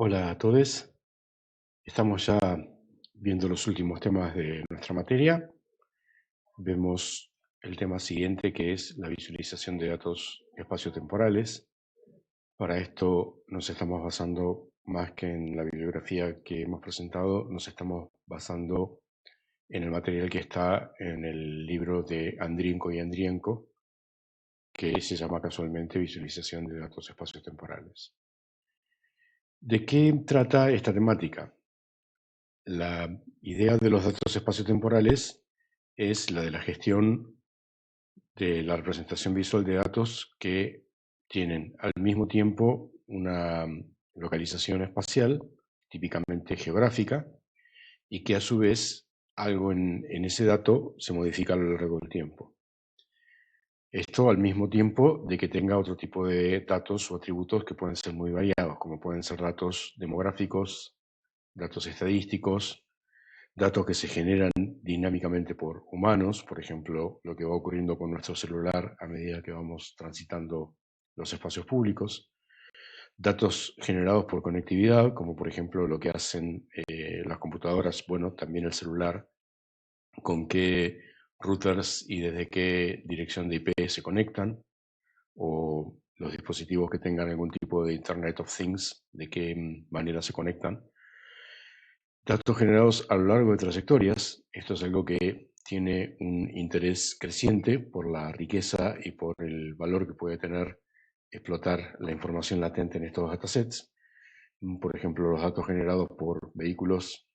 Hola a todos. Estamos ya viendo los últimos temas de nuestra materia. Vemos el tema siguiente, que es la visualización de datos espaciotemporales. Para esto nos estamos basando, más que en la bibliografía que hemos presentado, nos estamos basando en el material que está en el libro de Andrienko y Andrienko, que se llama casualmente Visualización de datos espaciotemporales. ¿De qué trata esta temática? La idea de los datos espaciotemporales es la de la gestión de la representación visual de datos que tienen al mismo tiempo una localización espacial, típicamente geográfica, y que a su vez algo en ese dato se modifica a lo largo del tiempo. Esto al mismo tiempo de que tenga otro tipo de datos o atributos que pueden ser muy variados, como pueden ser datos demográficos, datos estadísticos, datos que se generan dinámicamente por humanos, por ejemplo, lo que va ocurriendo con nuestro celular a medida que vamos transitando los espacios públicos, datos generados por conectividad, como por ejemplo lo que hacen las computadoras, bueno, también el celular, con qué routers y desde qué dirección de IP se conectan, o los dispositivos que tengan algún tipo de Internet of Things, de qué manera se conectan. Datos generados a lo largo de trayectorias. Esto es algo que tiene un interés creciente por la riqueza y por el valor que puede tener explotar la información latente en estos datasets. Por ejemplo, los datos generados por vehículos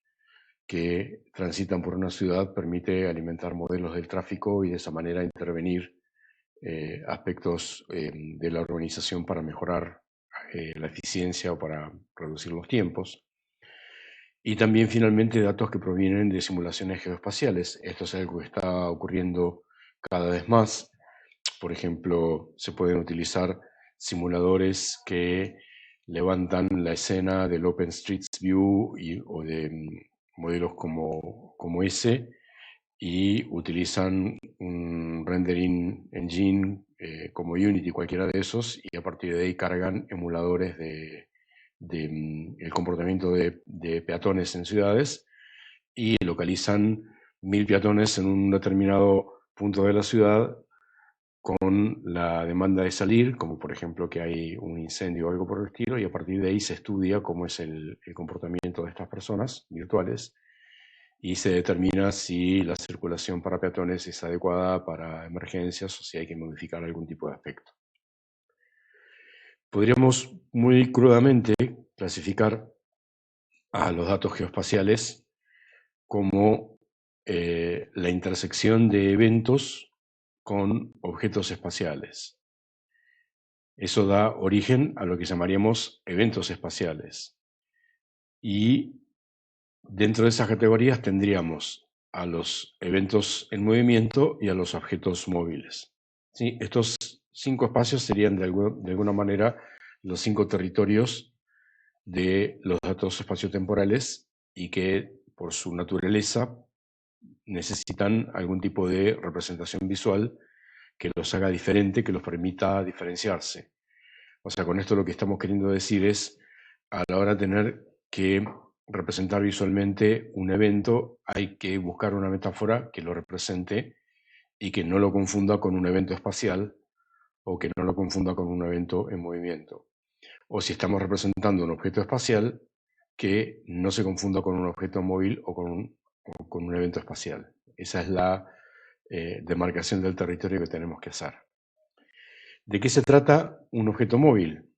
que transitan por una ciudad permite alimentar modelos del tráfico y de esa manera intervenir aspectos de la urbanización para mejorar la eficiencia o para reducir los tiempos. Y también finalmente datos que provienen de simulaciones geoespaciales. Esto es algo que está ocurriendo cada vez más. Por ejemplo, se pueden utilizar simuladores que levantan la escena del OpenStreetView o de modelos como ese y utilizan un rendering engine como Unity, cualquiera de esos, y a partir de ahí cargan emuladores el comportamiento de peatones en ciudades y localizan 1000 peatones en un determinado punto de la ciudad con la demanda de salir, como por ejemplo que hay un incendio o algo por el estilo, y a partir de ahí se estudia cómo es el comportamiento de estas personas virtuales y se determina si la circulación para peatones es adecuada para emergencias o si hay que modificar algún tipo de aspecto. Podríamos muy crudamente clasificar a los datos geoespaciales como la intersección de eventos con objetos espaciales. Eso da origen a lo que llamaríamos eventos espaciales. Y dentro de esas categorías tendríamos a los eventos en movimiento y a los objetos móviles. ¿Sí? Estos 5 espacios serían de alguna manera los 5 territorios de los datos espaciotemporales y que por su naturaleza necesitan algún tipo de representación visual que los haga diferente, que los permita diferenciarse. O sea, con esto lo que estamos queriendo decir es, a la hora de tener que representar visualmente un evento, hay que buscar una metáfora que lo represente y que no lo confunda con un evento espacial o que no lo confunda con un evento en movimiento. O si estamos representando un objeto espacial, que no se confunda con un objeto móvil o con un evento espacial. Esa es la demarcación del territorio que tenemos que hacer. ¿De qué se trata un objeto móvil?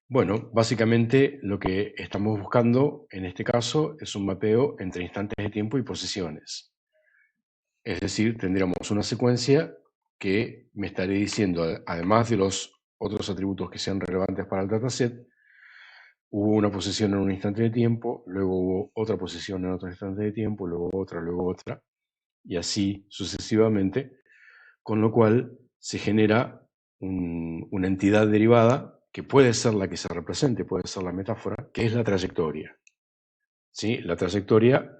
Bueno, básicamente lo que estamos buscando en este caso es un mapeo entre instantes de tiempo y posiciones. Es decir, tendríamos una secuencia que me estaría diciendo, además de los otros atributos que sean relevantes para el dataset, hubo una posición en un instante de tiempo, luego hubo otra posición en otro instante de tiempo, luego otra, y así sucesivamente, con lo cual se genera una entidad derivada que puede ser la que se represente, puede ser la metáfora, que es la trayectoria. ¿Sí? La trayectoria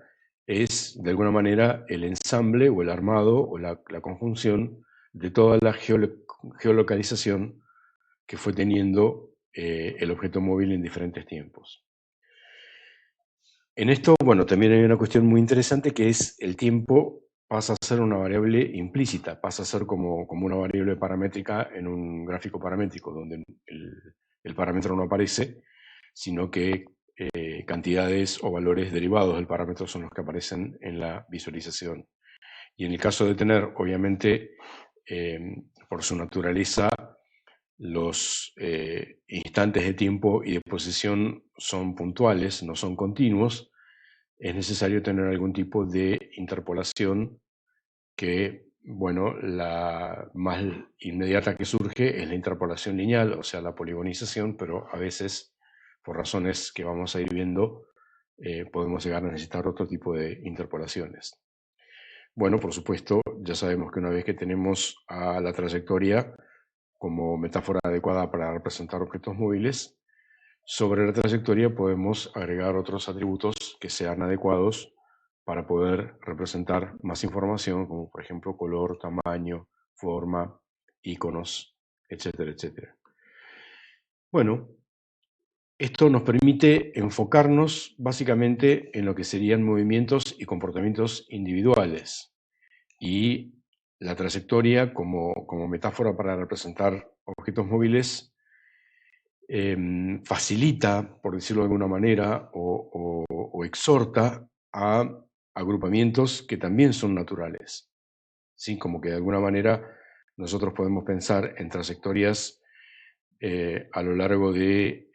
es, de alguna manera, el ensamble o el armado o la conjunción de toda la geolocalización que fue teniendo el objeto móvil en diferentes tiempos. En esto, bueno, también hay una cuestión muy interesante que es el tiempo pasa a ser una variable implícita, pasa a ser como una variable paramétrica en un gráfico paramétrico, donde el parámetro no aparece, sino que cantidades o valores derivados del parámetro son los que aparecen en la visualización. Y en el caso de tener, obviamente, por su naturaleza, los instantes de tiempo y de posición son puntuales, no son continuos, es necesario tener algún tipo de interpolación que, bueno, la más inmediata que surge es la interpolación lineal, o sea, la poligonización, pero a veces, por razones que vamos a ir viendo, podemos llegar a necesitar otro tipo de interpolaciones. Bueno, por supuesto, ya sabemos que una vez que tenemos a la trayectoria como metáfora adecuada para representar objetos móviles, sobre la trayectoria podemos agregar otros atributos que sean adecuados para poder representar más información, como por ejemplo color, tamaño, forma, iconos, etcétera, etcétera. Bueno, esto nos permite enfocarnos básicamente en lo que serían movimientos y comportamientos individuales. Y la trayectoria como metáfora para representar objetos móviles facilita, por decirlo de alguna manera, o exhorta a agrupamientos que también son naturales. ¿Sí? Como que de alguna manera nosotros podemos pensar en trayectorias a lo largo de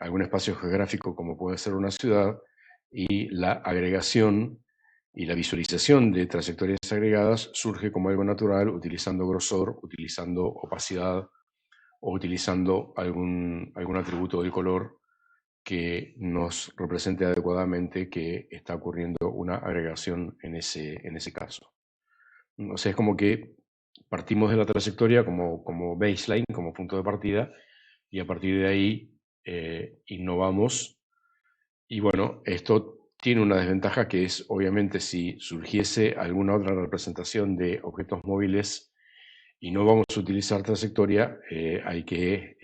algún espacio geográfico como puede ser una ciudad, y la agregación y la visualización de trayectorias agregadas surge como algo natural utilizando grosor, utilizando opacidad o utilizando algún atributo del color que nos represente adecuadamente que está ocurriendo una agregación en ese caso. O sea, es como que partimos de la trayectoria como baseline, como punto de partida, y a partir de ahí innovamos. Y bueno, esto tiene una desventaja que es, obviamente, si surgiese alguna otra representación de objetos móviles y no vamos a utilizar trayectoria, hay que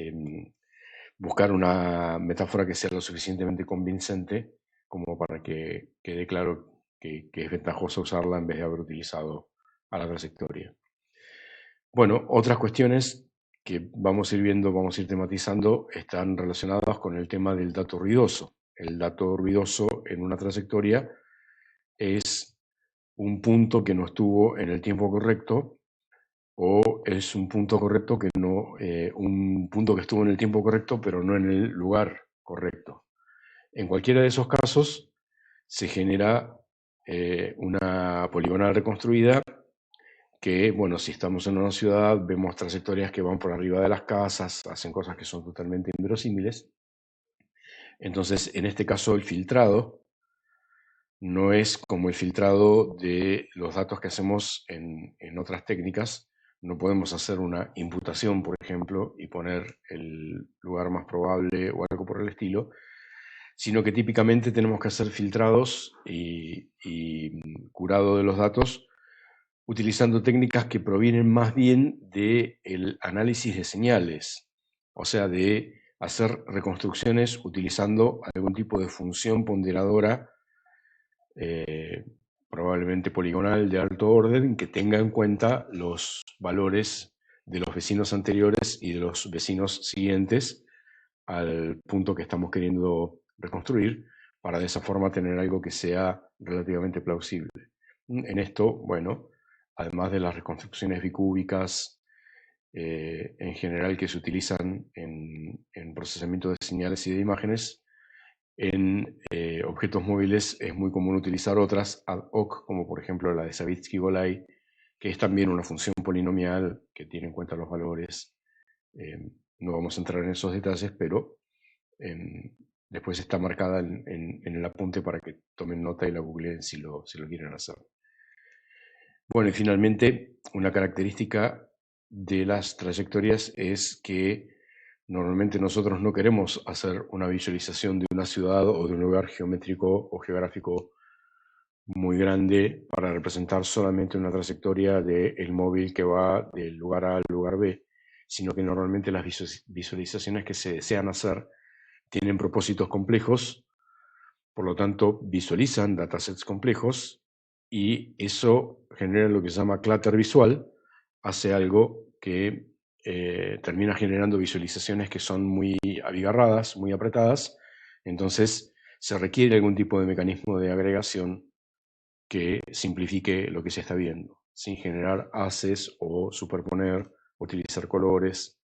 buscar una metáfora que sea lo suficientemente convincente como para que quede claro que es ventajoso usarla en vez de haber utilizado a la trayectoria. Bueno, otras cuestiones que vamos a ir viendo, vamos a ir tematizando, están relacionadas con el tema del dato ruidoso. El dato ruidoso en una trayectoria es un punto que no estuvo en el tiempo correcto, o es un punto correcto que no, un punto que estuvo en el tiempo correcto, pero no en el lugar correcto. En cualquiera de esos casos se genera una poligonal reconstruida que, bueno, si estamos en una ciudad, vemos trayectorias que van por arriba de las casas, hacen cosas que son totalmente inverosímiles. Entonces, en este caso, el filtrado no es como el filtrado de los datos que hacemos en otras técnicas. No podemos hacer una imputación, por ejemplo, y poner el lugar más probable o algo por el estilo, sino que típicamente tenemos que hacer filtrados y curado de los datos utilizando técnicas que provienen más bien del análisis de señales, o sea, de hacer reconstrucciones utilizando algún tipo de función ponderadora, probablemente poligonal de alto orden, que tenga en cuenta los valores de los vecinos anteriores y de los vecinos siguientes al punto que estamos queriendo reconstruir, para de esa forma tener algo que sea relativamente plausible. En esto, bueno, además de las reconstrucciones bicúbicas en general que se utilizan en procesamiento de señales y de imágenes, en objetos móviles es muy común utilizar otras ad hoc, como por ejemplo la de Savitsky-Golay, que es también una función polinomial que tiene en cuenta los valores. No vamos a entrar en esos detalles, pero después está marcada en el apunte para que tomen nota y la googleen si lo quieren hacer. Bueno, y finalmente, una característica de las trayectorias es que normalmente nosotros no queremos hacer una visualización de una ciudad o de un lugar geométrico o geográfico muy grande para representar solamente una trayectoria del móvil que va del lugar A al lugar B, sino que normalmente las visualizaciones que se desean hacer tienen propósitos complejos, por lo tanto visualizan datasets complejos y eso genera lo que se llama clutter visual, hace algo que termina generando visualizaciones que son muy abigarradas, muy apretadas, entonces se requiere algún tipo de mecanismo de agregación que simplifique lo que se está viendo, sin generar haces o superponer, utilizar colores,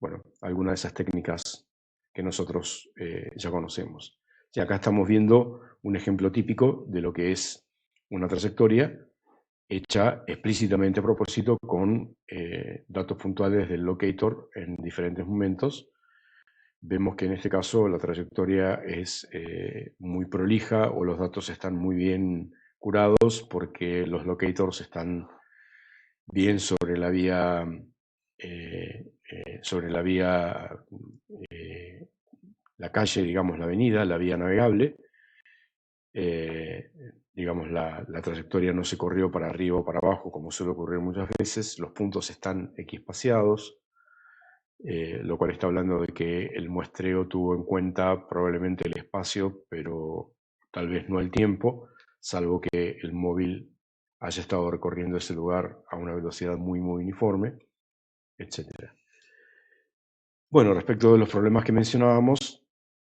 bueno, algunas de esas técnicas que nosotros ya conocemos. Y acá estamos viendo un ejemplo típico de lo que es una trayectoria hecha explícitamente a propósito con datos puntuales del locator en diferentes momentos. Vemos que en este caso la trayectoria es muy prolija o los datos están muy bien curados porque los locators están bien sobre la vía, la calle, digamos, la avenida, la vía navegable. Digamos, la trayectoria no se corrió para arriba o para abajo, como suele ocurrir muchas veces. Los puntos están equispaciados, lo cual está hablando de que el muestreo tuvo en cuenta probablemente el espacio, pero tal vez no el tiempo, salvo que el móvil haya estado recorriendo ese lugar a una velocidad muy uniforme, etc. Bueno, respecto de los problemas que mencionábamos,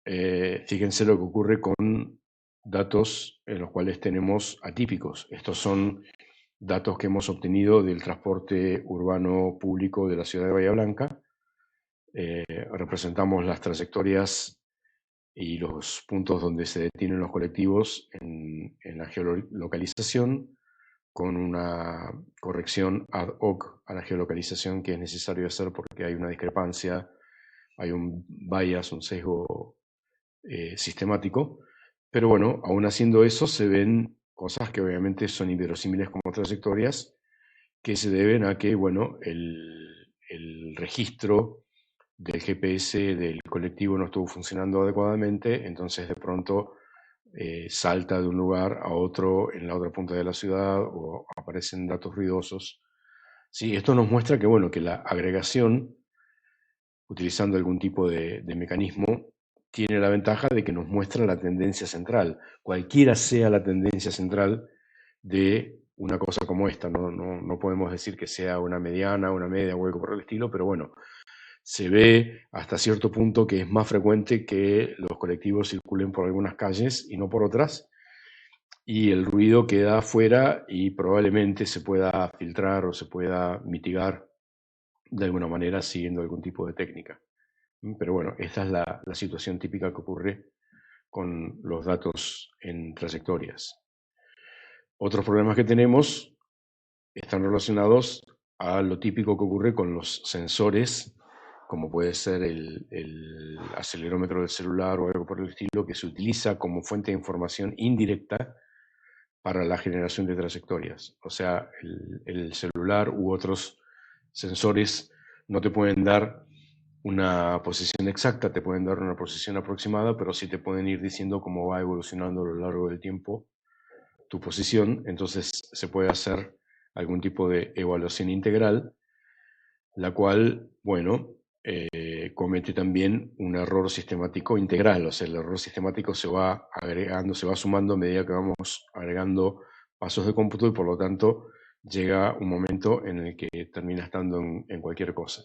fíjense lo que ocurre con datos en los cuales tenemos atípicos. Estos son datos que hemos obtenido del transporte urbano público de la ciudad de Bahía Blanca. Representamos las trayectorias y los puntos donde se detienen los colectivos en la geolocalización, con una corrección ad hoc a la geolocalización que es necesario hacer porque hay una discrepancia, hay un bias, un sesgo sistemático, pero bueno, aún haciendo eso se ven cosas que obviamente son inverosímiles como trayectorias, que se deben a que, bueno, el registro del GPS del colectivo no estuvo funcionando adecuadamente, entonces de pronto salta de un lugar a otro en la otra punta de la ciudad o aparecen datos ruidosos. Sí, esto nos muestra que, bueno, que la agregación, utilizando algún tipo de mecanismo, tiene la ventaja de que nos muestra la tendencia central, cualquiera sea la tendencia central de una cosa como esta. No podemos decir que sea una mediana, una media o algo por el estilo, pero bueno, se ve hasta cierto punto que es más frecuente que los colectivos circulen por algunas calles y no por otras, y el ruido queda afuera y probablemente se pueda filtrar o se pueda mitigar de alguna manera siguiendo algún tipo de técnica. Pero bueno, esta es la situación típica que ocurre con los datos en trayectorias. Otros problemas que tenemos están relacionados a lo típico que ocurre con los sensores, como puede ser el acelerómetro del celular o algo por el estilo, que se utiliza como fuente de información indirecta para la generación de trayectorias. O sea, el celular u otros sensores no te pueden dar una posición exacta, te pueden dar una posición aproximada, pero sí te pueden ir diciendo cómo va evolucionando a lo largo del tiempo tu posición. Entonces se puede hacer algún tipo de evaluación integral, la cual, bueno, comete también un error sistemático integral. O sea, el error sistemático se va agregando, se va sumando a medida que vamos agregando pasos de cómputo y por lo tanto llega un momento en el que termina estando en cualquier cosa.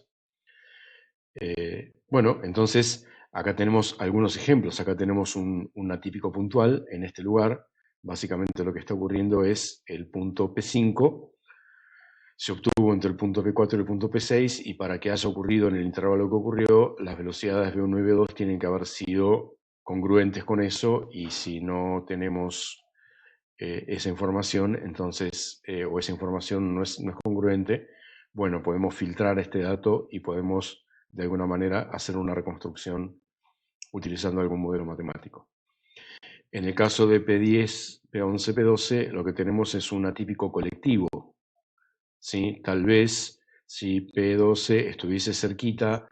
Bueno, entonces acá tenemos algunos ejemplos. Acá tenemos un atípico puntual en este lugar. Básicamente lo que está ocurriendo es el punto P5 se obtuvo entre el punto P4 y el punto P6, y para que haya ocurrido en el intervalo que ocurrió, las velocidades V1 y V2 tienen que haber sido congruentes con eso, y si no tenemos esa información, entonces, o esa información no es congruente, bueno, podemos filtrar este dato y podemos de alguna manera hacer una reconstrucción utilizando algún modelo matemático. En el caso de P10, P11, P12, lo que tenemos es un atípico colectivo. ¿Sí? Tal vez si P12 estuviese cerquita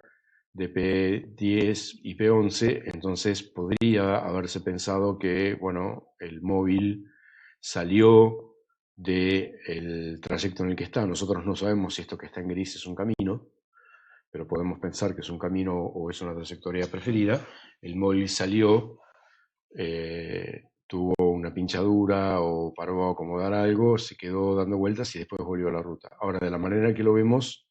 de P10 y P11, entonces podría haberse pensado que, bueno, el móvil salió del trayecto en el que está. Nosotros no sabemos si esto que está en gris es un camino, pero podemos pensar que es un camino o es una trayectoria preferida. El móvil salió, tuvo una pinchadura o paró a acomodar algo, se quedó dando vueltas y después volvió a la ruta. Ahora, de la manera que lo vemos,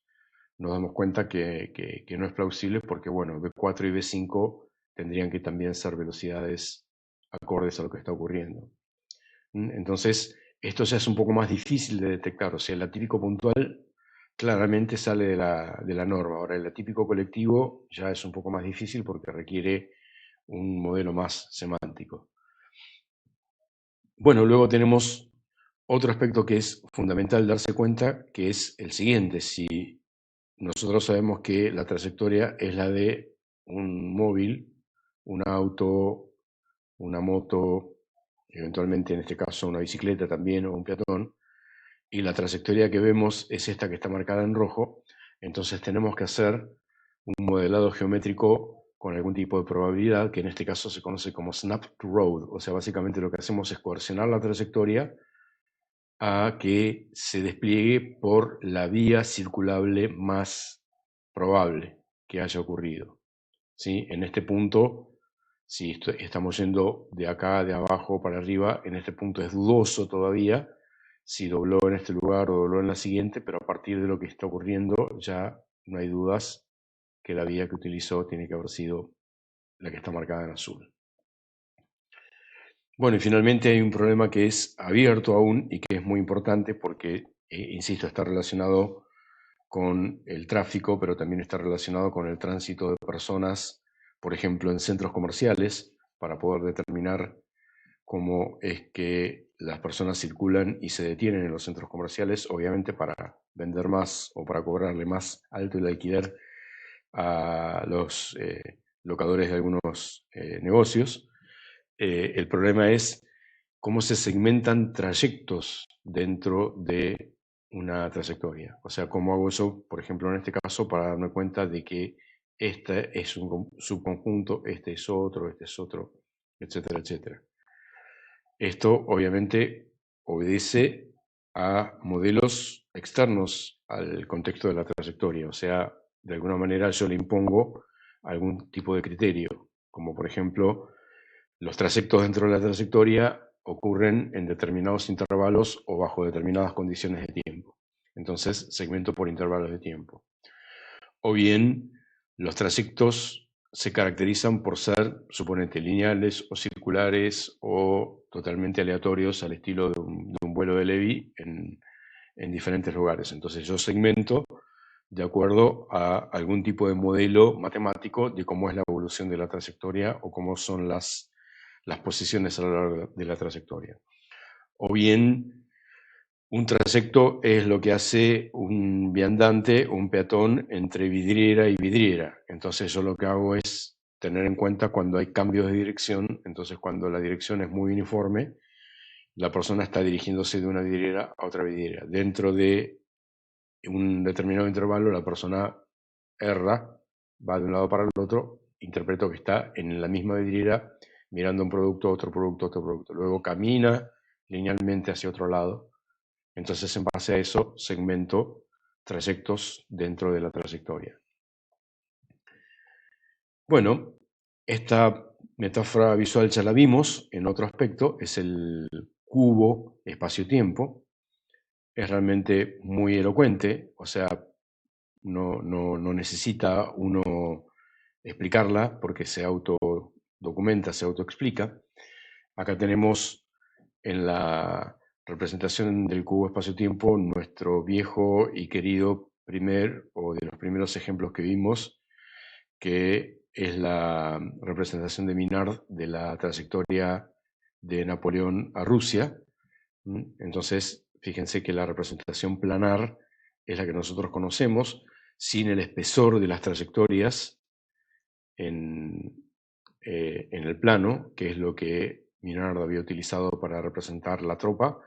nos damos cuenta que no es plausible porque, bueno, V4 y V5 tendrían que también ser velocidades acordes a lo que está ocurriendo. Entonces, esto ya es un poco más difícil de detectar. O sea, el atípico puntual claramente sale de la norma. Ahora, el atípico colectivo ya es un poco más difícil porque requiere un modelo más semántico. Bueno, luego tenemos otro aspecto que es fundamental darse cuenta, que es el siguiente. Si nosotros sabemos que la trayectoria es la de un móvil, un auto, una moto, eventualmente en este caso una bicicleta también o un peatón, y la trayectoria que vemos es esta que está marcada en rojo, entonces tenemos que hacer un modelado geométrico con algún tipo de probabilidad, que en este caso se conoce como snap to road. O sea, básicamente lo que hacemos es coercionar la trayectoria a que se despliegue por la vía circulable más probable que haya ocurrido. ¿Sí? En este punto, si estamos yendo de acá, de abajo para arriba, en este punto es dudoso todavía si dobló en este lugar o dobló en la siguiente, pero a partir de lo que está ocurriendo ya no hay dudas que la vía que utilizó tiene que haber sido la que está marcada en azul. Bueno, y finalmente hay un problema que es abierto aún y que es muy importante porque, insisto, está relacionado con el tráfico, pero también está relacionado con el tránsito de personas, por ejemplo, en centros comerciales, para poder determinar cómo es que las personas circulan y se detienen en los centros comerciales, obviamente para vender más o para cobrarle más alto el alquiler a los locadores de algunos negocios. El problema es cómo se segmentan trayectos dentro de una trayectoria. O sea, cómo hago eso, por ejemplo, en este caso, para darme cuenta de que este es un subconjunto, este es otro, etcétera, etcétera. Esto obviamente obedece a modelos externos al contexto de la trayectoria. O sea, de alguna manera yo le impongo algún tipo de criterio, como por ejemplo, los trayectos dentro de la trayectoria ocurren en determinados intervalos o bajo determinadas condiciones de tiempo. Entonces, segmento por intervalos de tiempo. O bien, los trayectos se caracterizan por ser, suponete, lineales o circulares o totalmente aleatorios al estilo de un vuelo de Levy en diferentes lugares. Entonces, yo segmento de acuerdo a algún tipo de modelo matemático de cómo es la evolución de la trayectoria o cómo son las posiciones a lo largo de la trayectoria. O bien, un trayecto es lo que hace un viandante o un peatón entre vidriera y vidriera. Entonces yo lo que hago es tener en cuenta cuando hay cambios de dirección, entonces cuando la dirección es muy uniforme, la persona está dirigiéndose de una vidriera a otra vidriera. Dentro de un determinado intervalo, la persona erra, va de un lado para el otro, interpreto que está en la misma vidriera mirando un producto, otro producto, otro producto. Luego camina linealmente hacia otro lado. Entonces, en base a eso, segmento trayectos dentro de la trayectoria. Bueno, esta metáfora visual ya la vimos en otro aspecto, es el cubo espacio-tiempo. Es realmente muy elocuente, o sea, no necesita uno explicarla porque se autodocumenta, se autoexplica. Acá tenemos en la representación del cubo espacio-tiempo nuestro viejo y querido primer o de los primeros ejemplos que vimos, que es la representación de Minard de la trayectoria de Napoleón a Rusia. Entonces, fíjense que la representación planar es la que nosotros conocemos, sin el espesor de las trayectorias en el plano, que es lo que Minard había utilizado para representar la tropa,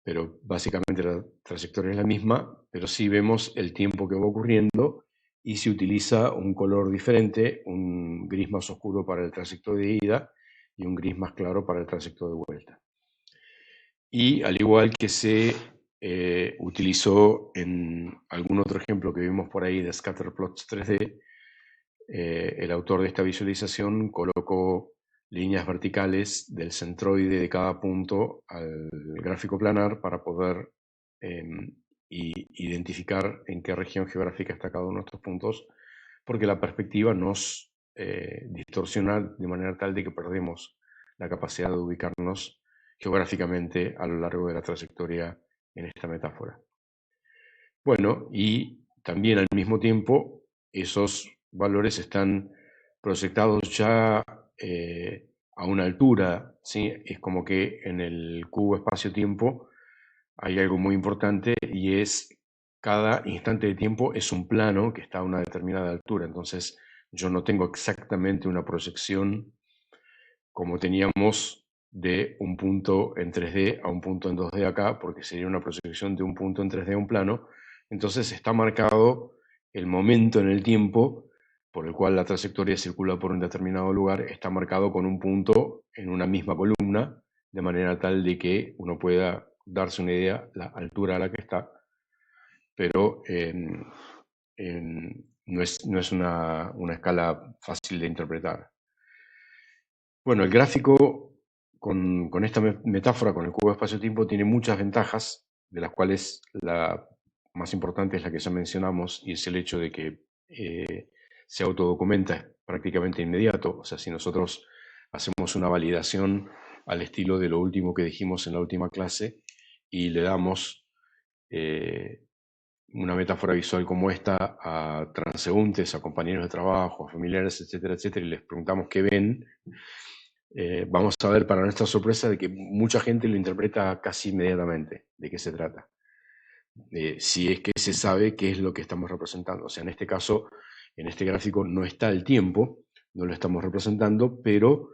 pero básicamente la trayectoria es la misma, pero sí vemos el tiempo que va ocurriendo y se utiliza un color diferente, un gris más oscuro para el trayecto de ida y un gris más claro para el trayecto de vuelta. Y al igual que se utilizó en algún otro ejemplo que vimos por ahí de scatterplots 3D, el autor de esta visualización colocó líneas verticales del centroide de cada punto al gráfico planar para poder identificar en qué región geográfica está cada uno de estos puntos, porque la perspectiva nos distorsiona de manera tal de que perdemos la capacidad de ubicarnos geográficamente a lo largo de la trayectoria en esta metáfora. Bueno, y también al mismo tiempo esos valores están proyectados ya a una altura, ¿sí? Es como que en el cubo espacio-tiempo hay algo muy importante y es cada instante de tiempo es un plano que está a una determinada altura. Entonces yo no tengo exactamente una proyección como teníamos de un punto en 3D a un punto en 2D acá, porque sería una proyección de un punto en 3D a un plano. Entonces está marcado el momento en el tiempo por el cual la trayectoria circula por un determinado lugar, está marcado con un punto en una misma columna, de manera tal de que uno pueda darse una idea la altura a la que está, pero no es una escala fácil de interpretar. Bueno, el gráfico con esta metáfora, con el cubo de espacio-tiempo, tiene muchas ventajas, de las cuales la más importante es la que ya mencionamos, y es el hecho de que se autodocumenta prácticamente inmediato. O sea, si nosotros hacemos una validación al estilo de lo último que dijimos en la última clase y le damos una metáfora visual como esta a transeúntes, a compañeros de trabajo, a familiares, etcétera, etcétera, y les preguntamos qué ven, vamos a ver, para nuestra sorpresa, de que mucha gente lo interpreta casi inmediatamente de qué se trata. Si es que se sabe qué es lo que estamos representando. O sea, en este caso, en este gráfico no está el tiempo, no lo estamos representando, pero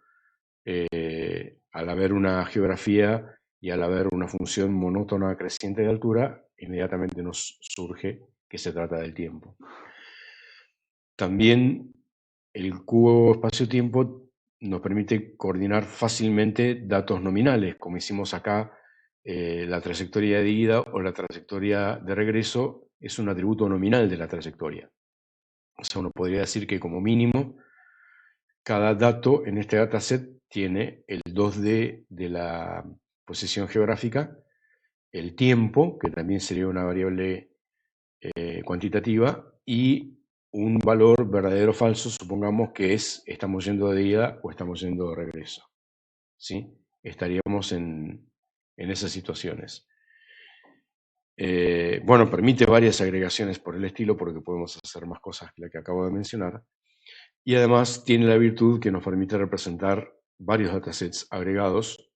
al haber una geografía y al haber una función monótona creciente de altura, inmediatamente nos surge que se trata del tiempo. También el cubo espacio-tiempo nos permite coordinar fácilmente datos nominales, como hicimos acá. La trayectoria de ida o la trayectoria de regreso es un atributo nominal de la trayectoria. O sea, uno podría decir que como mínimo cada dato en este dataset tiene el 2D de la posición geográfica, el tiempo, que también sería una variable cuantitativa, y un valor verdadero o falso, supongamos que es estamos yendo de ida o estamos yendo de regreso. ¿Sí? Estaríamos en esas situaciones. Bueno, permite varias agregaciones por el estilo, porque podemos hacer más cosas que la que acabo de mencionar. Y además tiene la virtud que nos permite representar varios datasets agregados,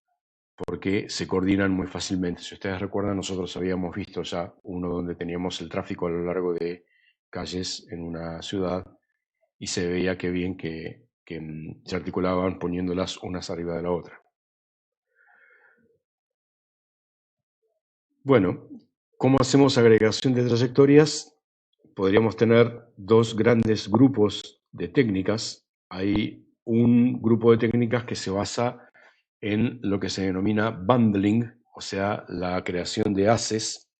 porque se coordinan muy fácilmente. Si ustedes recuerdan, nosotros habíamos visto ya uno donde teníamos el tráfico a lo largo de calles en una ciudad y se veía qué bien que se articulaban poniéndolas unas arriba de la otra. Bueno, ¿cómo hacemos agregación de trayectorias? Podríamos tener dos grandes grupos de técnicas. Hay un grupo de técnicas que se basa en lo que se denomina bundling, o sea, la creación de haces,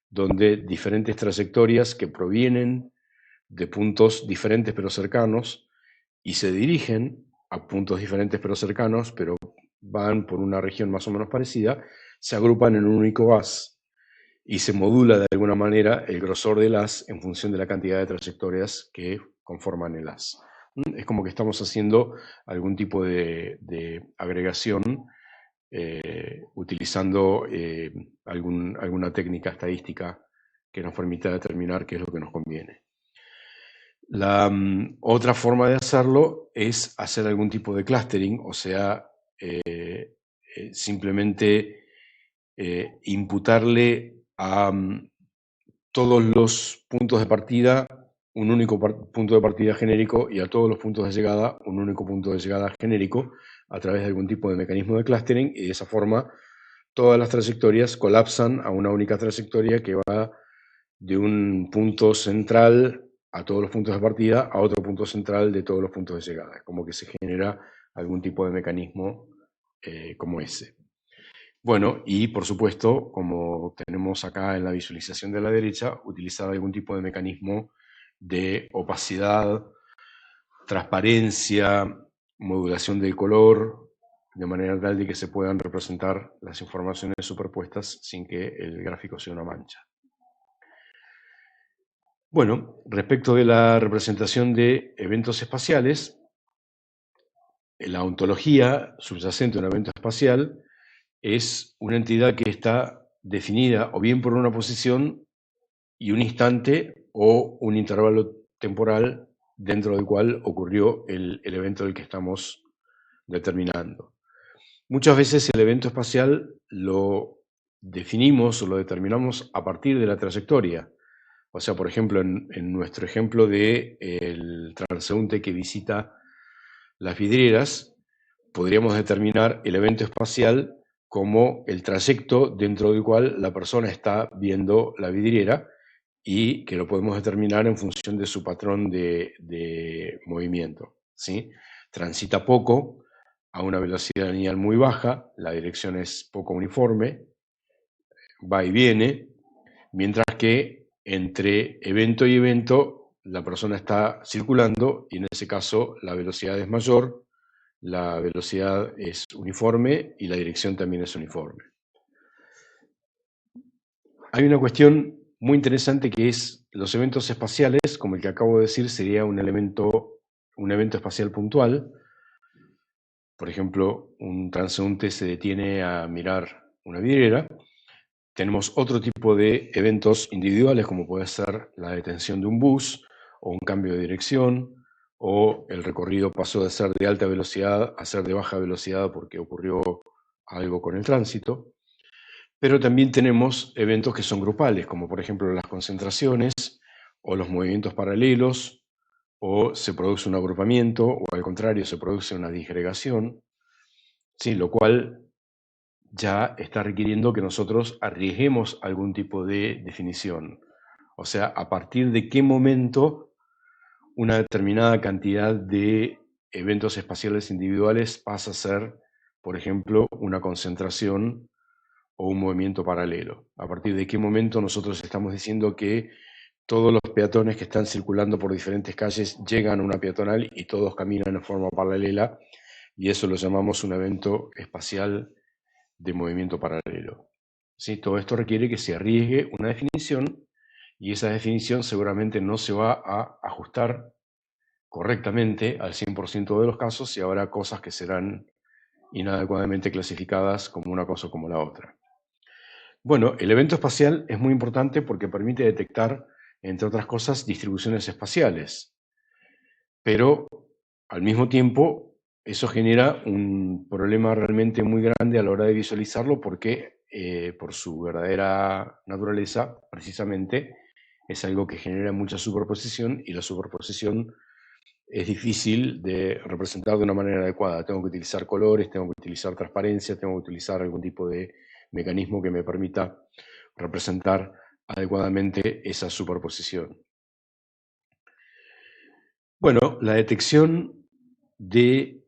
donde diferentes trayectorias que provienen de puntos diferentes pero cercanos y se dirigen a puntos diferentes pero cercanos, pero van por una región más o menos parecida, se agrupan en un único haz y se modula de alguna manera el grosor del haz en función de la cantidad de trayectorias que conforman el haz. Es como que estamos haciendo algún tipo de agregación utilizando alguna técnica estadística que nos permita determinar qué es lo que nos conviene. La otra forma de hacerlo es hacer algún tipo de clustering, o sea, simplemente imputarle a todos los puntos de partida un único punto de partida genérico y a todos los puntos de llegada un único punto de llegada genérico a través de algún tipo de mecanismo de clustering, y de esa forma todas las trayectorias colapsan a una única trayectoria que va de un punto central a todos los puntos de partida a otro punto central de todos los puntos de llegada, como que se genera algún tipo de mecanismo como ese. Bueno, y por supuesto, como tenemos acá en la visualización de la derecha, utilizar algún tipo de mecanismo de opacidad, transparencia, modulación del color, de manera tal de que se puedan representar las informaciones superpuestas sin que el gráfico sea una mancha. Bueno, respecto de la representación de eventos espaciales, la ontología subyacente a un evento espacial es una entidad que está definida o bien por una posición y un instante o un intervalo temporal dentro del cual ocurrió el evento del que estamos determinando. Muchas veces el evento espacial lo definimos o lo determinamos a partir de la trayectoria. O sea, por ejemplo, en nuestro ejemplo de el transeúnte que visita las vidrieras, podríamos determinar el evento espacial como el trayecto dentro del cual la persona está viendo la vidriera y que lo podemos determinar en función de su patrón de movimiento, ¿sí? Transita poco, a una velocidad lineal muy baja, la dirección es poco uniforme, va y viene, mientras que entre evento y evento la persona está circulando y en ese caso la velocidad es mayor, la velocidad es uniforme y la dirección también es uniforme. Hay una cuestión muy interesante que es los eventos espaciales, como el que acabo de decir, sería un evento espacial puntual. Por ejemplo, un transeúnte se detiene a mirar una vidriera. Tenemos otro tipo de eventos individuales, como puede ser la detención de un bus, o un cambio de dirección, o el recorrido pasó de ser de alta velocidad a ser de baja velocidad porque ocurrió algo con el tránsito. Pero también tenemos eventos que son grupales, como por ejemplo las concentraciones o los movimientos paralelos, o se produce un agrupamiento, o al contrario, se produce una disgregación, ¿sí? Lo cual ya está requiriendo que nosotros arriesguemos algún tipo de definición. O sea, a partir de qué momento una determinada cantidad de eventos espaciales individuales pasa a ser, por ejemplo, una concentración o un movimiento paralelo. A partir de qué momento nosotros estamos diciendo que todos los peatones que están circulando por diferentes calles llegan a una peatonal y todos caminan en forma paralela, y eso lo llamamos un evento espacial de movimiento paralelo. ¿Sí? Todo esto requiere que se arriesgue una definición y esa definición seguramente no se va a ajustar correctamente al 100% de los casos y habrá cosas que serán inadecuadamente clasificadas como una cosa o como la otra. Bueno, el evento espacial es muy importante porque permite detectar, entre otras cosas, distribuciones espaciales, pero al mismo tiempo eso genera un problema realmente muy grande a la hora de visualizarlo porque por su verdadera naturaleza, precisamente, es algo que genera mucha superposición y la superposición es difícil de representar de una manera adecuada. Tengo que utilizar colores, tengo que utilizar transparencia, tengo que utilizar algún tipo de mecanismo que me permita representar adecuadamente esa superposición. Bueno, la detección de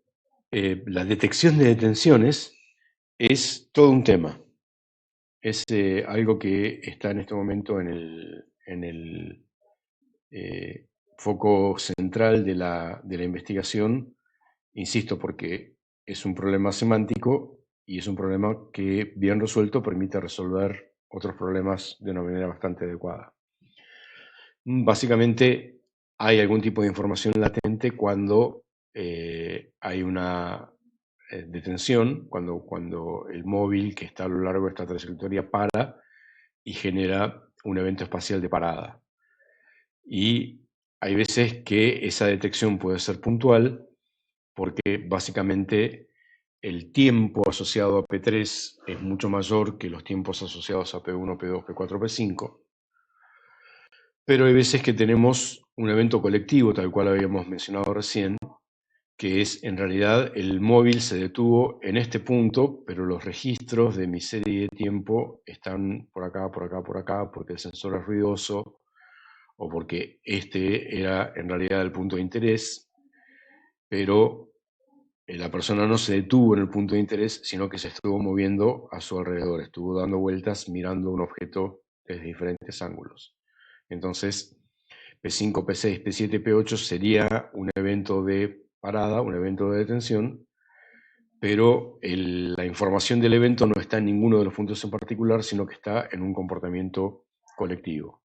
detenciones es todo un tema. Es algo que está en este momento en el foco central de la investigación, insisto, porque es un problema semántico y es un problema que, bien resuelto, permite resolver otros problemas de una manera bastante adecuada. Básicamente, hay algún tipo de información latente cuando hay una detención, cuando el móvil que está a lo largo de esta trayectoria para y genera un evento espacial de parada. Y hay veces que esa detección puede ser puntual porque básicamente el tiempo asociado a P3 es mucho mayor que los tiempos asociados a P1, P2, P4, P5. Pero hay veces que tenemos un evento colectivo, tal cual habíamos mencionado recién, que es en realidad el móvil se detuvo en este punto, pero los registros de mi serie de tiempo están por acá, por acá, por acá, porque el sensor es ruidoso o porque este era en realidad el punto de interés, pero la persona no se detuvo en el punto de interés, sino que se estuvo moviendo a su alrededor, estuvo dando vueltas mirando un objeto desde diferentes ángulos. Entonces, P5, P6, P7, P8 sería un evento de parada, un evento de detención, pero la información del evento no está en ninguno de los puntos en particular, sino que está en un comportamiento colectivo.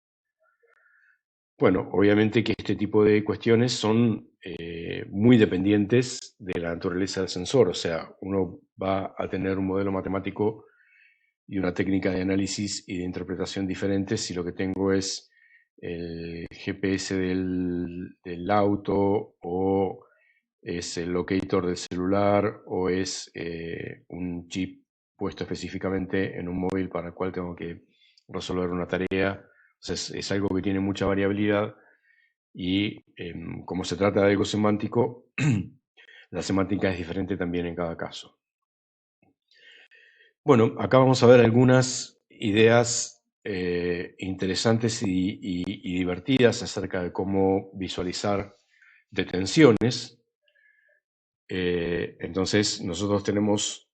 Bueno, obviamente que este tipo de cuestiones son muy dependientes de la naturaleza del sensor, o sea, uno va a tener un modelo matemático y una técnica de análisis y de interpretación diferentes si lo que tengo es el GPS del auto, o es el locator del celular, o es un chip puesto específicamente en un móvil para el cual tengo que resolver una tarea. O sea, es algo que tiene mucha variabilidad y como se trata de algo semántico, la semántica es diferente también en cada caso. Bueno, acá vamos a ver algunas ideas interesantes y divertidas acerca de cómo visualizar detenciones. Entonces, nosotros tenemos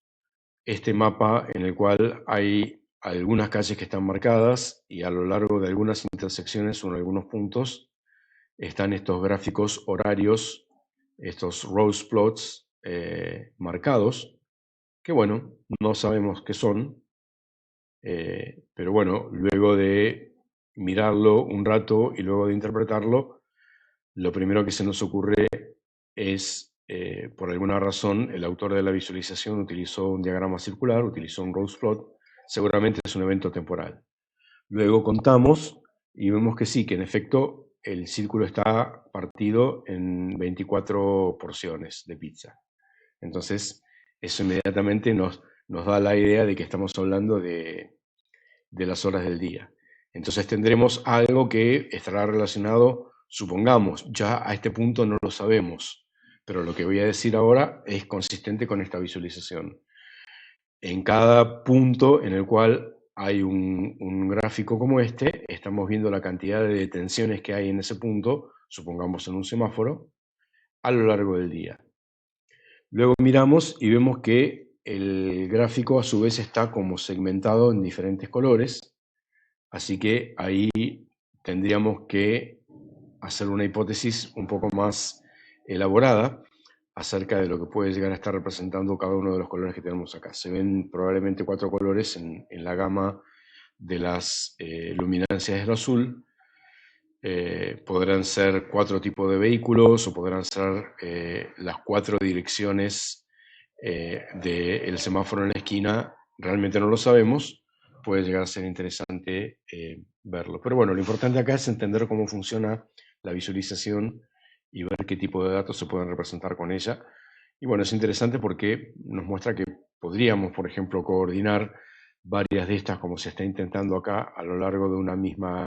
este mapa en el cual hay algunas calles que están marcadas y a lo largo de algunas intersecciones o en algunos puntos están estos gráficos horarios, estos rose plots marcados, que bueno, no sabemos qué son, pero bueno, luego de mirarlo un rato y luego de interpretarlo, lo primero que se nos ocurre es, por alguna razón, el autor de la visualización utilizó un diagrama circular, utilizó un rose plot, seguramente es un evento temporal. Luego contamos y vemos que sí, que en efecto el círculo está partido en 24 porciones de pizza. Entonces, eso inmediatamente nos da la idea de que estamos hablando de las horas del día. Entonces tendremos algo que estará relacionado, supongamos, ya a este punto no lo sabemos, pero lo que voy a decir ahora es consistente con esta visualización. En cada punto en el cual hay un gráfico como este, estamos viendo la cantidad de detenciones que hay en ese punto, supongamos en un semáforo, a lo largo del día. Luego miramos y vemos que el gráfico a su vez está como segmentado en diferentes colores, así que ahí tendríamos que hacer una hipótesis un poco más elaborada acerca de lo que puede llegar a estar representando cada uno de los colores que tenemos acá. Se ven probablemente 4 colores en la gama de las luminancias del azul. Podrán ser 4 tipos de vehículos o podrán ser las 4 direcciones del semáforo en la esquina. Realmente no lo sabemos. Puede llegar a ser interesante verlo. Pero bueno, lo importante acá es entender cómo funciona la visualización y ver qué tipo de datos se pueden representar con ella. Y bueno, es interesante porque nos muestra que podríamos, por ejemplo, coordinar varias de estas, como se está intentando acá, a lo largo de una misma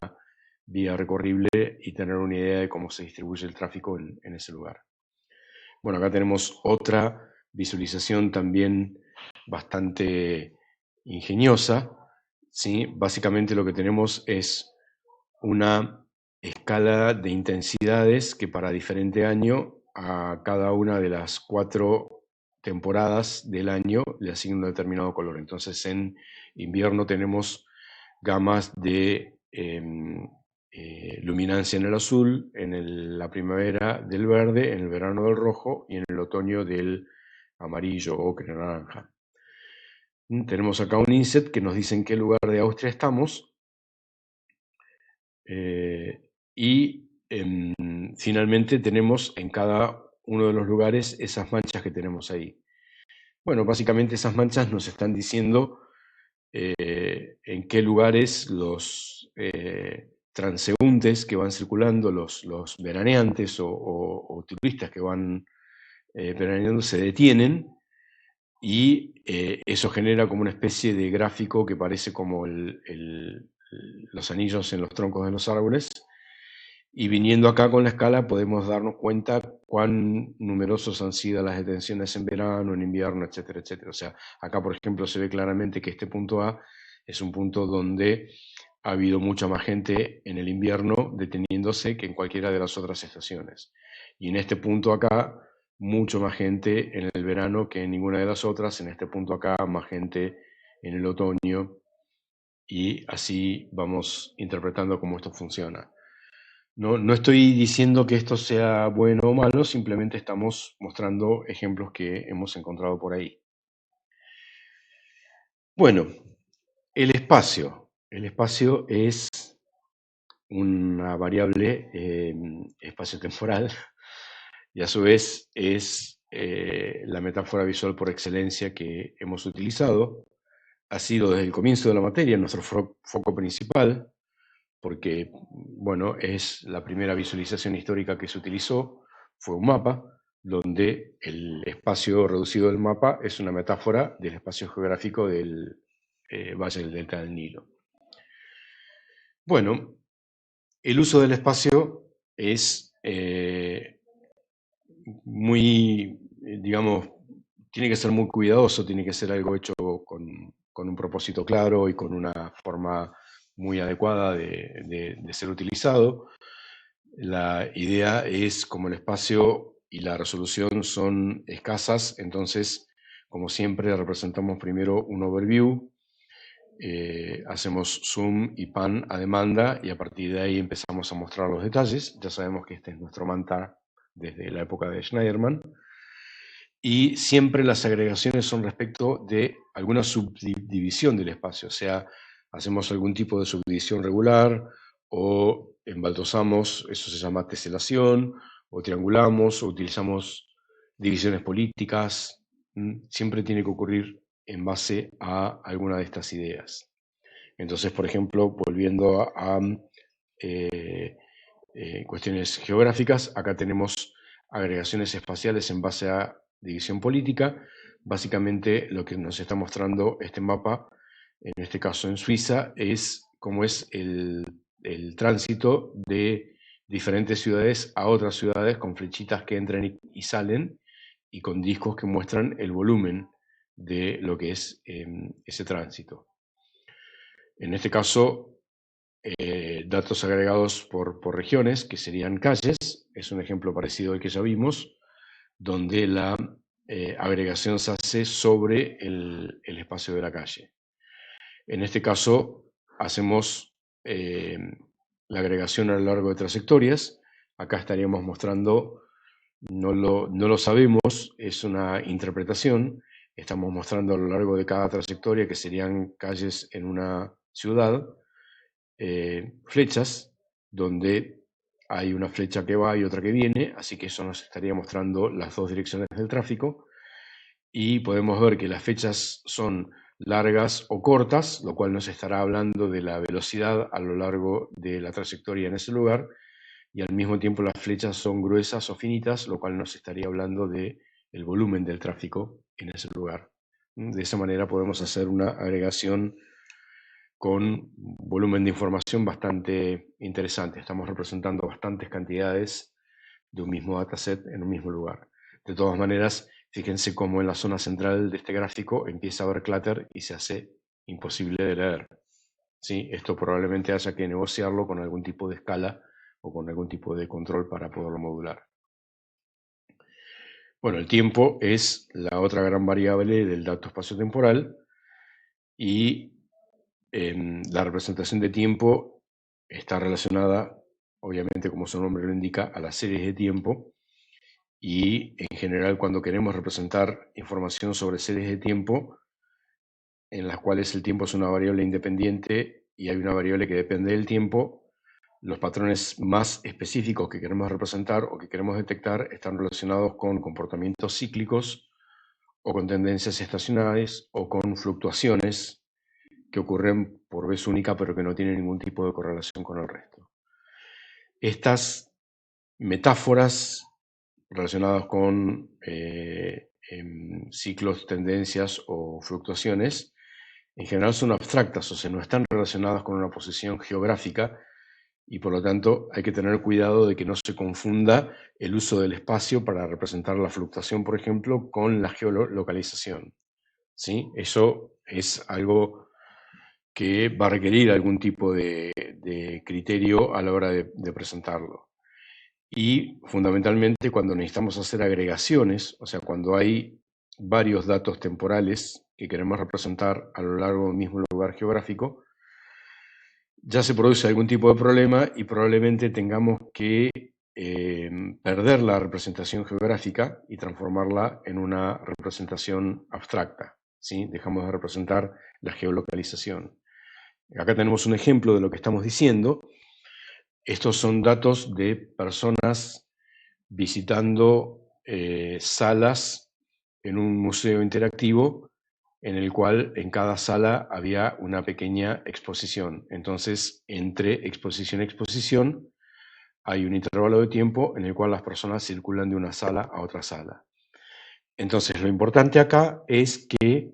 vía recorrible y tener una idea de cómo se distribuye el tráfico en ese lugar. Bueno, acá tenemos otra visualización también bastante ingeniosa, ¿sí? Básicamente lo que tenemos es una escala de intensidades que para diferente año a cada una de las 4 temporadas del año le asigna un determinado color. Entonces en invierno tenemos gamas de luminancia en el azul, en la primavera del verde, en el verano del rojo y en el otoño del amarillo, ocre, naranja. Tenemos acá un inset que nos dice en qué lugar de Austria estamos. Y finalmente tenemos en cada uno de los lugares esas manchas que tenemos ahí. Bueno, básicamente esas manchas nos están diciendo en qué lugares los transeúntes que van circulando, los veraneantes o turistas que van veraneando se detienen, y eso genera como una especie de gráfico que parece como los anillos en los troncos de los árboles. Y viniendo acá con la escala podemos darnos cuenta cuán numerosos han sido las detenciones en verano, en invierno, etcétera, etcétera. O sea, acá por ejemplo se ve claramente que este punto A es un punto donde ha habido mucha más gente en el invierno deteniéndose que en cualquiera de las otras estaciones. Y en este punto acá mucho más gente en el verano que en ninguna de las otras, en este punto acá, más gente en el otoño, y así vamos interpretando cómo esto funciona. No estoy diciendo que esto sea bueno o malo, simplemente estamos mostrando ejemplos que hemos encontrado por ahí. Bueno, el espacio. El espacio es una variable espacio-temporal y a su vez es la metáfora visual por excelencia que hemos utilizado. Ha sido desde el comienzo de la materia nuestro foco principal, porque, bueno, es la primera visualización histórica que se utilizó, fue un mapa, donde el espacio reducido del mapa es una metáfora del espacio geográfico del Valle del Delta del Nilo. Bueno, el uso del espacio es muy, digamos, tiene que ser muy cuidadoso, tiene que ser algo hecho con un propósito claro y con una forma muy adecuada de ser utilizado. La idea es, como el espacio y la resolución son escasas, entonces, como siempre, representamos primero un overview, hacemos zoom y pan a demanda y a partir de ahí empezamos a mostrar los detalles. Ya sabemos que este es nuestro mantra desde la época de Schneiderman. Y siempre las agregaciones son respecto de alguna subdivisión del espacio, o sea, hacemos algún tipo de subdivisión regular o embaldosamos, eso se llama teselación, o triangulamos, o utilizamos divisiones políticas. Siempre tiene que ocurrir en base a alguna de estas ideas. Entonces, por ejemplo, volviendo a cuestiones geográficas, acá tenemos agregaciones espaciales en base a división política. Básicamente lo que nos está mostrando este mapa, en este caso en Suiza, es cómo es el tránsito de diferentes ciudades a otras ciudades con flechitas que entran y salen y con discos que muestran el volumen de lo que es ese tránsito. En este caso, datos agregados por regiones, que serían calles, es un ejemplo parecido al que ya vimos, donde la agregación se hace sobre el espacio de la calle. En este caso, hacemos la agregación a lo largo de trayectorias. Acá estaríamos mostrando, no lo sabemos, es una interpretación. Estamos mostrando a lo largo de cada trayectoria, que serían calles en una ciudad, flechas donde hay una flecha que va y otra que viene, así que eso nos estaría mostrando las dos direcciones del tráfico y podemos ver que las flechas son largas o cortas, lo cual nos estará hablando de la velocidad a lo largo de la trayectoria en ese lugar, y al mismo tiempo las flechas son gruesas o finitas, lo cual nos estaría hablando de el volumen del tráfico en ese lugar. De esa manera podemos hacer una agregación con volumen de información bastante interesante. Estamos representando bastantes cantidades de un mismo dataset en un mismo lugar. De todas maneras, fíjense cómo en la zona central de este gráfico empieza a haber clutter y se hace imposible de leer. ¿Sí? Esto probablemente haya que negociarlo con algún tipo de escala o con algún tipo de control para poderlo modular. Bueno, el tiempo es la otra gran variable del dato espacio-temporal y la representación de tiempo está relacionada, obviamente, como su nombre lo indica, a las series de tiempo. Y en general, cuando queremos representar información sobre series de tiempo, en las cuales el tiempo es una variable independiente y hay una variable que depende del tiempo, los patrones más específicos que queremos representar o que queremos detectar están relacionados con comportamientos cíclicos o con tendencias estacionales o con fluctuaciones que ocurren por vez única pero que no tienen ningún tipo de correlación con el resto. Estas metáforas relacionadas con ciclos, tendencias o fluctuaciones, en general son abstractas, o sea, no están relacionadas con una posición geográfica y por lo tanto hay que tener cuidado de que no se confunda el uso del espacio para representar la fluctuación, por ejemplo, con la geolocalización. ¿Sí? Eso es algo que va a requerir algún tipo de criterio a la hora de presentarlo. y fundamentalmente cuando necesitamos hacer agregaciones, o sea, cuando hay varios datos temporales que queremos representar a lo largo del mismo lugar geográfico, ya se produce algún tipo de problema y probablemente tengamos que perder la representación geográfica y transformarla en una representación abstracta, ¿sí? Dejamos de representar la geolocalización. Acá tenemos un ejemplo de lo que estamos diciendo. Estos son datos de personas visitando salas en un museo interactivo en el cual en cada sala había una pequeña exposición. Entonces, entre exposición y exposición hay un intervalo de tiempo en el cual las personas circulan de una sala a otra sala. Entonces, lo importante acá es que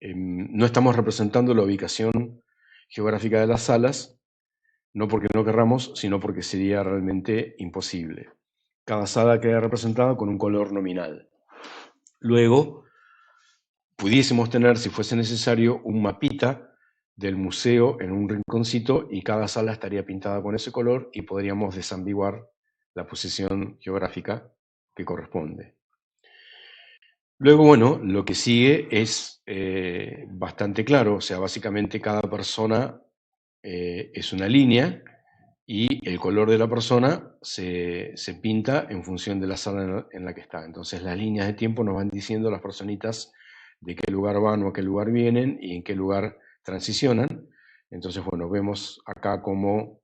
no estamos representando la ubicación geográfica de las salas, no porque no querramos, sino porque sería realmente imposible. Cada sala queda representada con un color nominal. Luego, pudiésemos tener, si fuese necesario, un mapita del museo en un rinconcito y cada sala estaría pintada con ese color y podríamos desambiguar la posición geográfica que corresponde. Luego, bueno, lo que sigue es bastante claro, o sea, básicamente cada persona es una línea y el color de la persona se pinta en función de la sala en la que está. Entonces las líneas de tiempo nos van diciendo las personitas de qué lugar van o a qué lugar vienen y en qué lugar transicionan. Entonces, bueno, vemos acá cómo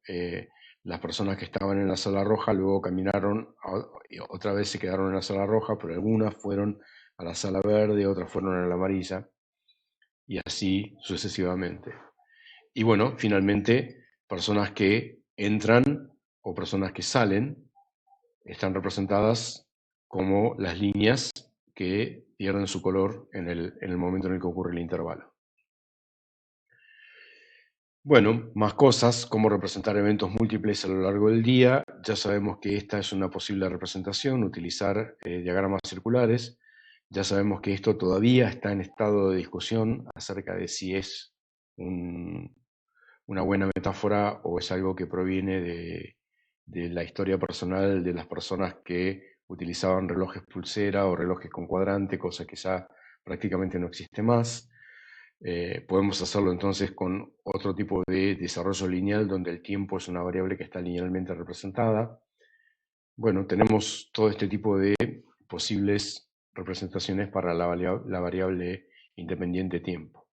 las personas que estaban en la sala roja luego caminaron, y otra vez se quedaron en la sala roja, pero algunas fueron a la sala verde, otras fueron a la amarilla, y así sucesivamente. Y bueno, finalmente, personas que entran o personas que salen están representadas como las líneas que pierden su color en el momento en el que ocurre el intervalo. Bueno, más cosas, cómo representar eventos múltiples a lo largo del día. Ya sabemos que esta es una posible representación, utilizar diagramas circulares. Ya sabemos que esto todavía está en estado de discusión acerca de si es una buena metáfora o es algo que proviene de la historia personal de las personas que utilizaban relojes pulsera o relojes con cuadrante, cosa que ya prácticamente no existe más. Podemos hacerlo entonces con otro tipo de desarrollo lineal donde el tiempo es una variable que está linealmente representada. Bueno, tenemos todo este tipo de posibles representaciones para la variable independiente tiempo.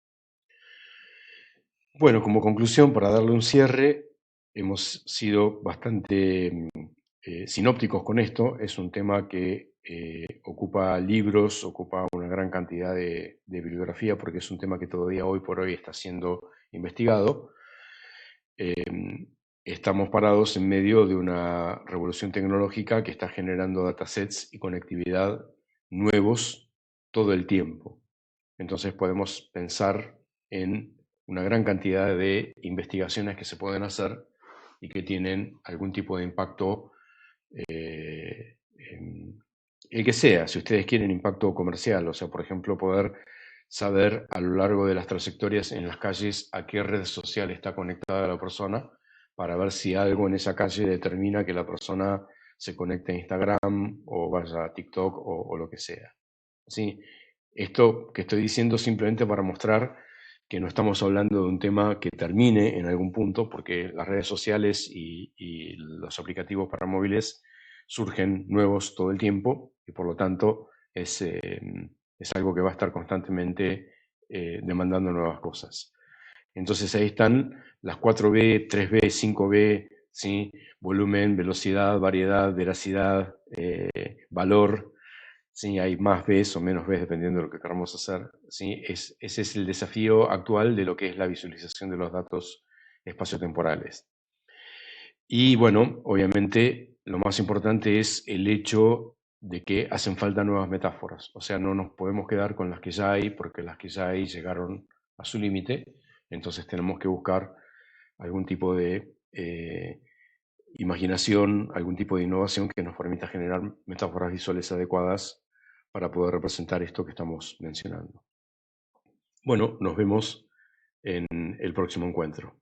Bueno, como conclusión, para darle un cierre, hemos sido bastante sinópticos con esto. Es un tema que ocupa libros, ocupa una gran cantidad de bibliografía, porque es un tema que todavía hoy por hoy está siendo investigado. Estamos parados en medio de una revolución tecnológica que está generando datasets y conectividad nuevos todo el tiempo. Entonces podemos pensar en una gran cantidad de investigaciones que se pueden hacer y que tienen algún tipo de impacto, el que sea, si ustedes quieren impacto comercial, o sea, por ejemplo, poder saber a lo largo de las trayectorias en las calles a qué red social está conectada la persona, para ver si algo en esa calle determina que la persona se conecte a Instagram o vaya a TikTok o lo que sea. ¿Sí? Esto que estoy diciendo simplemente para mostrar que no estamos hablando de un tema que termine en algún punto, porque las redes sociales y los aplicativos para móviles surgen nuevos todo el tiempo y por lo tanto es algo que va a estar constantemente demandando nuevas cosas. Entonces ahí están las 4B, 3B, 5B, ¿sí? Volumen, velocidad, variedad, veracidad, valor. Sí, hay más Bs o menos Bs dependiendo de lo que queramos hacer. ¿Sí? Ese es el desafío actual de lo que es la visualización de los datos espaciotemporales. Y bueno, obviamente lo más importante es el hecho de que hacen falta nuevas metáforas. O sea, no nos podemos quedar con las que ya hay, porque las que ya hay llegaron a su límite. Entonces tenemos que buscar algún tipo de imaginación, algún tipo de innovación que nos permita generar metáforas visuales adecuadas para poder representar esto que estamos mencionando. Bueno, nos vemos en el próximo encuentro.